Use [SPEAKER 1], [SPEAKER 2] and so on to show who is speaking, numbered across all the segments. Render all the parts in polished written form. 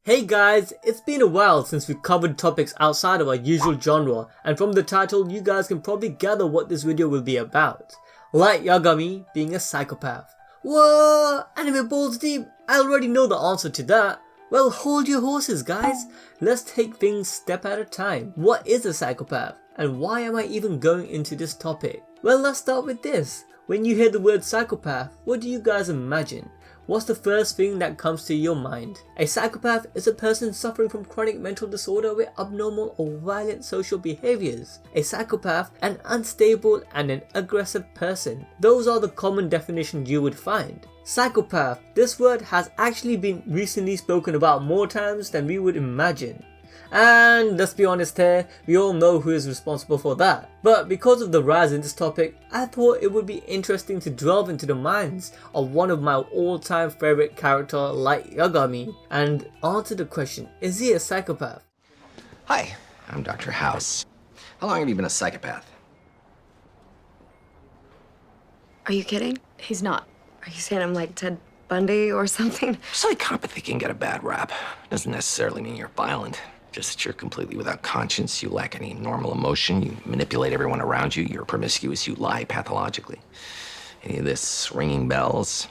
[SPEAKER 1] Hey guys, it's been a while since we covered topics outside of our usual genre, and from the title you guys can probably gather what this video will be about. Light Yagami being a psychopath. What? Anime balls deep? I already know the answer to that. Well, hold your horses guys. Let's take things step at a time. What is a psychopath? And why am I even going into this topic? Well, let's start with this. When you hear the word psychopath, what do you guys imagine? What's the first thing that comes to your mind? A psychopath is a person suffering from chronic mental disorder with abnormal or violent social behaviors. A psychopath, an unstable and an aggressive person. Those are the common definitions you would find. Psychopath, this word has actually been recently spoken about more times than we would imagine. And let's be honest here, we all know who is responsible for that. But because of the rise in this topic, I thought it would be interesting to delve into the minds of one of my all-time favorite character, Light Yagami, and answer the question, is he a psychopath?
[SPEAKER 2] Hi, I'm Dr. House. How long have you been a psychopath?
[SPEAKER 3] Are you kidding? He's not. Are you saying I'm like Ted Bundy or something?
[SPEAKER 2] Psychopathy can get a bad rap. Doesn't necessarily mean you're violent. Just that you're completely without conscience, you lack any normal emotion, you manipulate everyone around you, you're promiscuous, you lie pathologically. Any of this ringing bells?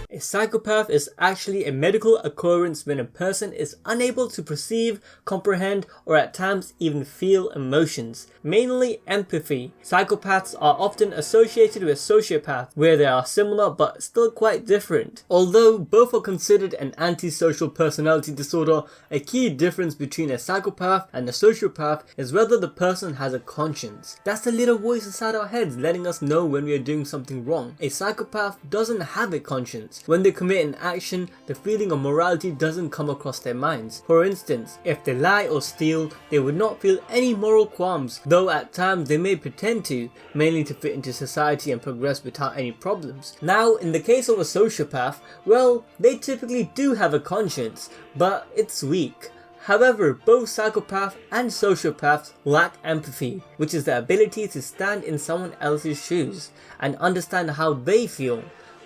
[SPEAKER 1] A psychopath is actually a medical occurrence when a person is unable to perceive, comprehend, or at times even feel emotions, mainly empathy. Psychopaths are often associated with sociopaths, where they are similar but still quite different. Although both are considered an antisocial personality disorder, a key difference between a psychopath and a sociopath is whether the person has a conscience. That's the little voice inside our heads letting us know when we are doing something wrong. A psychopath doesn't have a conscience. When they commit an action, the feeling of morality doesn't come across their minds. For instance, if they lie or steal, they would not feel any moral qualms, though at times they may pretend to, mainly to fit into society and progress without any problems. Now, in the case of a sociopath, well, they typically do have a conscience, but it's weak. However, both psychopaths and sociopaths lack empathy, which is the ability to stand in someone else's shoes and understand how they feel.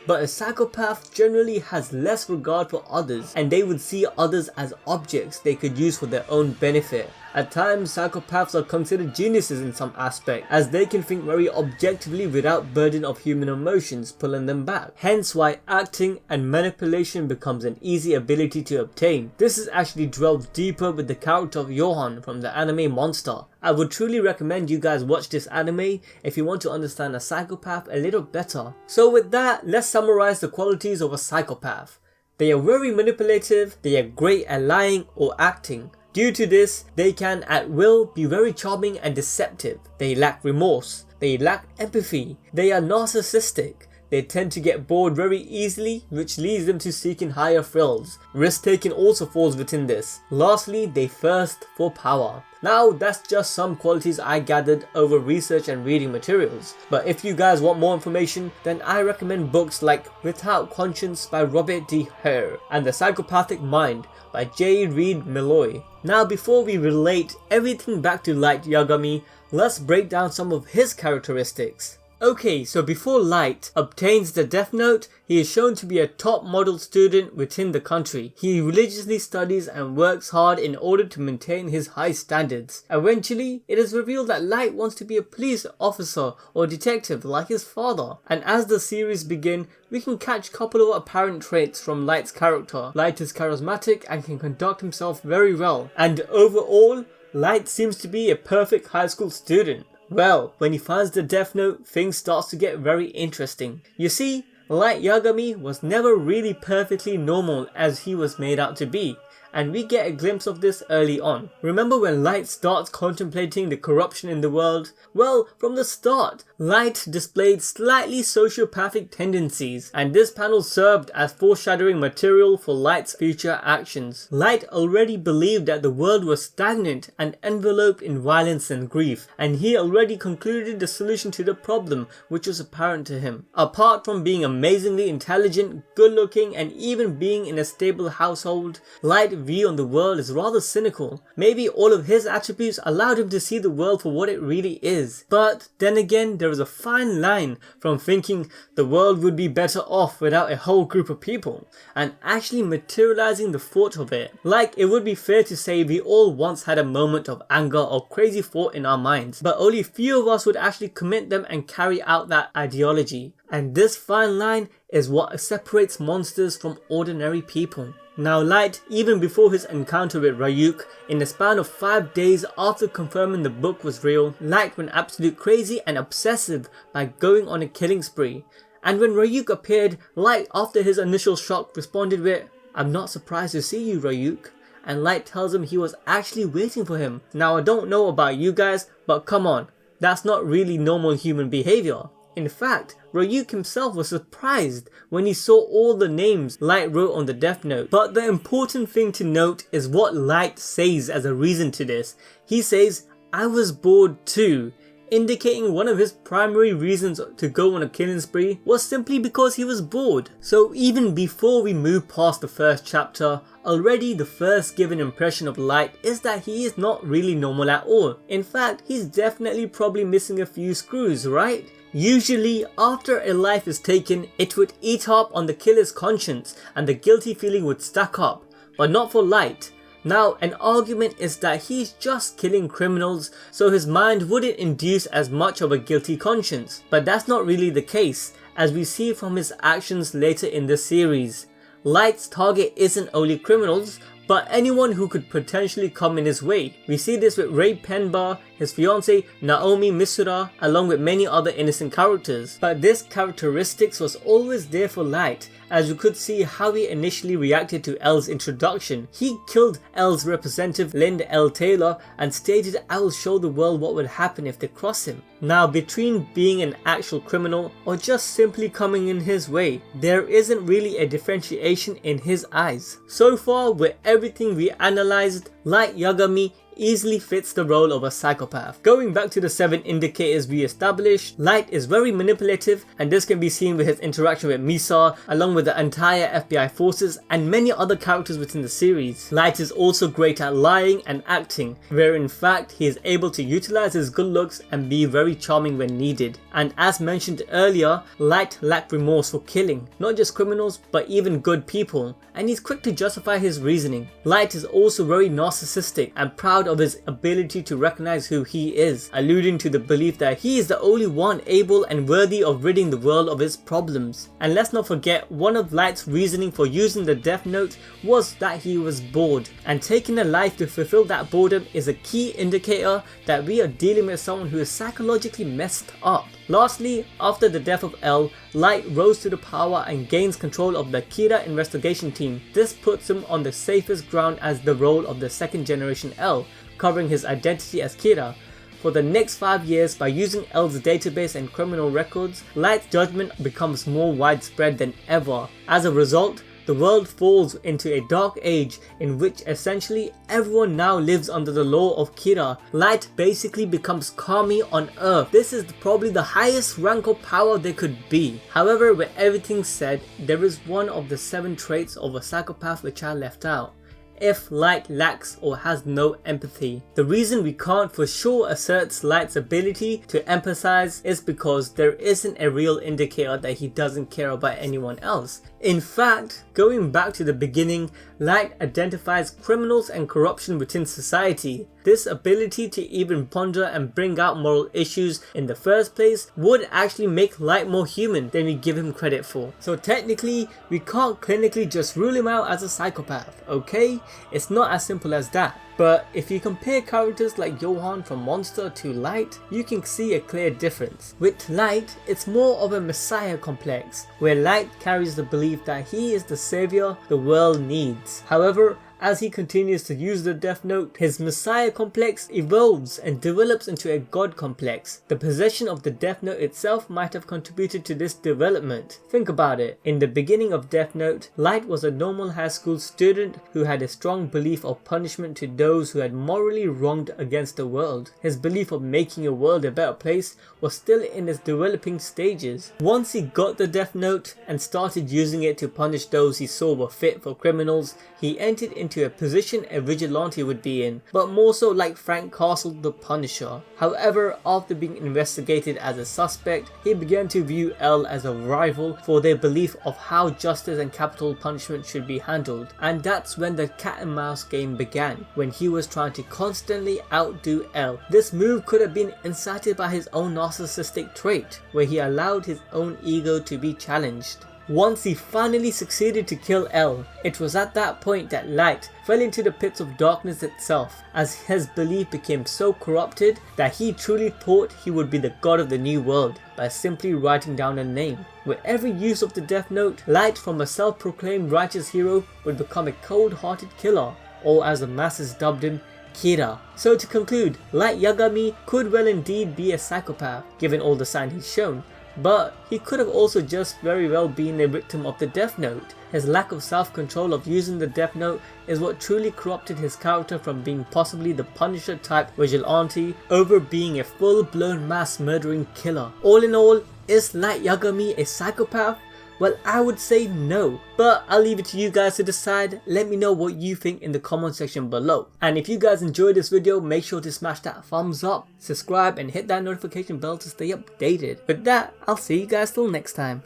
[SPEAKER 1] But a psychopath generally has less regard for others, and they would see others as objects they could use for their own benefit. At times, psychopaths are considered geniuses in some aspect, as they can think very objectively without burden of human emotions pulling them back. Hence why acting and manipulation becomes an easy ability to obtain. This is actually delved deeper with the character of Johan from the anime Monster. I would truly recommend you guys watch this anime if you want to understand a psychopath a little better. So with that, let's summarize the qualities of a psychopath. They are very manipulative, they are great at lying or acting. Due to this, they can at will be very charming and deceptive. They lack remorse. They lack empathy. They are narcissistic. They tend to get bored very easily, which leads them to seeking higher thrills. Risk taking also falls within this. Lastly, they thirst for power. Now, that's just some qualities I gathered over research and reading materials. But if you guys want more information, then I recommend books like Without Conscience by Robert D. Hare and The Psychopathic Mind by J. Reid Malloy. Now, before we relate everything back to Light Yagami, let's break down some of his characteristics. Okay, so before Light obtains the Death Note, he is shown to be a top model student within the country. He religiously studies and works hard in order to maintain his high standards. Eventually, it is revealed that Light wants to be a police officer or detective like his father. And as the series begins, we can catch a couple of apparent traits from Light's character. Light is charismatic and can conduct himself very well. And overall, Light seems to be a perfect high school student. Well, when he finds the Death Note, things starts to get very interesting. You see, Light Yagami was never really perfectly normal as he was made out to be, and we get a glimpse of this early on. Remember when Light starts contemplating the corruption in the world? Well, from the start, Light displayed slightly sociopathic tendencies, and this panel served as foreshadowing material for Light's future actions. Light already believed that the world was stagnant and enveloped in violence and grief, and he already concluded the solution to the problem, which was apparent to him. Apart from being amazingly intelligent, good looking, and even being in a stable household, Light view on the world is rather cynical. Maybe all of his attributes allowed him to see the world for what it really is. But then again, there is a fine line from thinking the world would be better off without a whole group of people, and actually materializing the thought of it. Like, it would be fair to say we all once had a moment of anger or crazy thought in our minds, but only few of us would actually commit them and carry out that ideology. And this fine line is what separates monsters from ordinary people. Now Light, even before his encounter with Ryuk, in the span of 5 days after confirming the book was real, Light went absolute crazy and obsessive by going on a killing spree. And when Ryuk appeared, Light, after his initial shock, responded with, "I'm not surprised to see you, Ryuk." And Light tells him he was actually waiting for him. Now I don't know about you guys, but come on, that's not really normal human behavior. In fact, Ryuk himself was surprised when he saw all the names Light wrote on the death note. But the important thing to note is what Light says as a reason to this. He says, "I was bored too," indicating one of his primary reasons to go on a killing spree was simply because he was bored. So even before we move past the first chapter, already the first given impression of Light is that he is not really normal at all. In fact, he's definitely probably missing a few screws, right? Usually, after a life is taken, it would eat up on the killer's conscience and the guilty feeling would stack up, but not for Light. Now, an argument is that he's just killing criminals, so his mind wouldn't induce as much of a guilty conscience. But that's not really the case, as we see from his actions later in the series. Light's target isn't only criminals, but anyone who could potentially come in his way. We see this with Ray Penba, his fiancée Naomi Misura, along with many other innocent characters. But this characteristics was always there for Light, as you could see how he initially reacted to L's introduction. He killed L's representative Linda L. Taylor and stated, "I will show the world what would happen if they cross him." Now, between being an actual criminal or just simply coming in his way, there isn't really a differentiation in his eyes. So far, with everything we analysed, Light Yagami easily fits the role of a psychopath. Going back to the 7 indicators we established, Light is very manipulative, and this can be seen with his interaction with Misa, along with the entire FBI forces and many other characters within the series. Light is also great at lying and acting, where in fact he is able to utilize his good looks and be very charming when needed. And as mentioned earlier, Light lacked remorse for killing, not just criminals but even good people, and he's quick to justify his reasoning. Light is also very narcissistic and proud of his ability to recognize who he is, alluding to the belief that he is the only one able and worthy of ridding the world of its problems. And let's not forget, one of Light's reasoning for using the death note was that he was bored, and taking a life to fulfill that boredom is a key indicator that we are dealing with someone who is psychologically messed up. Lastly, after the death of L, Light rose to the power and gains control of the Kira investigation team. This puts him on the safest ground as the role of the second generation L, covering his identity as Kira. For the next 5 years, by using L's database and criminal records, Light's judgment becomes more widespread than ever. As a result, the world falls into a dark age in which essentially everyone now lives under the law of Kira. Light basically becomes Kami on Earth. This is probably the highest rank of power there could be. However, with everything said, there is one of the 7 traits of a psychopath which I left out. If Light lacks or has no empathy. The reason we can't for sure assert Light's ability to empathize is because there isn't a real indicator that he doesn't care about anyone else. In fact, going back to the beginning, Light identifies criminals and corruption within society. This ability to even ponder and bring out moral issues in the first place would actually make Light more human than we give him credit for. So technically, we can't clinically just rule him out as a psychopath, okay? It's not as simple as that. But if you compare characters like Johan from Monster to Light, you can see a clear difference. With Light, it's more of a messiah complex, where Light carries the belief that he is the savior the world needs. However, as he continues to use the Death Note, his Messiah complex evolves and develops into a God complex. The possession of the Death Note itself might have contributed to this development. Think about it. In the beginning of Death Note, Light was a normal high school student who had a strong belief of punishment to those who had morally wronged against the world. His belief of making a world a better place was still in its developing stages. Once he got the Death Note and started using it to punish those he saw were fit for criminals, he entered into into a position a vigilante would be in, but more so like Frank Castle the Punisher. However, after being investigated as a suspect, he began to view L as a rival for their belief of how justice and capital punishment should be handled, and that's when the cat and mouse game began, when he was trying to constantly outdo L. This move could have been incited by his own narcissistic trait, where he allowed his own ego to be challenged. Once he finally succeeded to kill L, it was at that point that Light fell into the pits of darkness itself, as his belief became so corrupted that he truly thought he would be the god of the new world by simply writing down a name. With every use of the Death Note, Light from a self-proclaimed righteous hero would become a cold-hearted killer, or as the masses dubbed him, Kira. So to conclude, Light Yagami could well indeed be a psychopath, given all the signs he's shown, but he could have also just very well been a victim of the Death Note. His lack of self-control of using the Death Note is what truly corrupted his character from being possibly the Punisher type vigilante over being a full-blown mass murdering killer. All in all, is Light Yagami a psychopath? Well, I would say no, but I'll leave it to you guys to decide. Let me know what you think in the comment section below. And if you guys enjoyed this video, make sure to smash that thumbs up, subscribe and hit that notification bell to stay updated. With that, I'll see you guys till next time.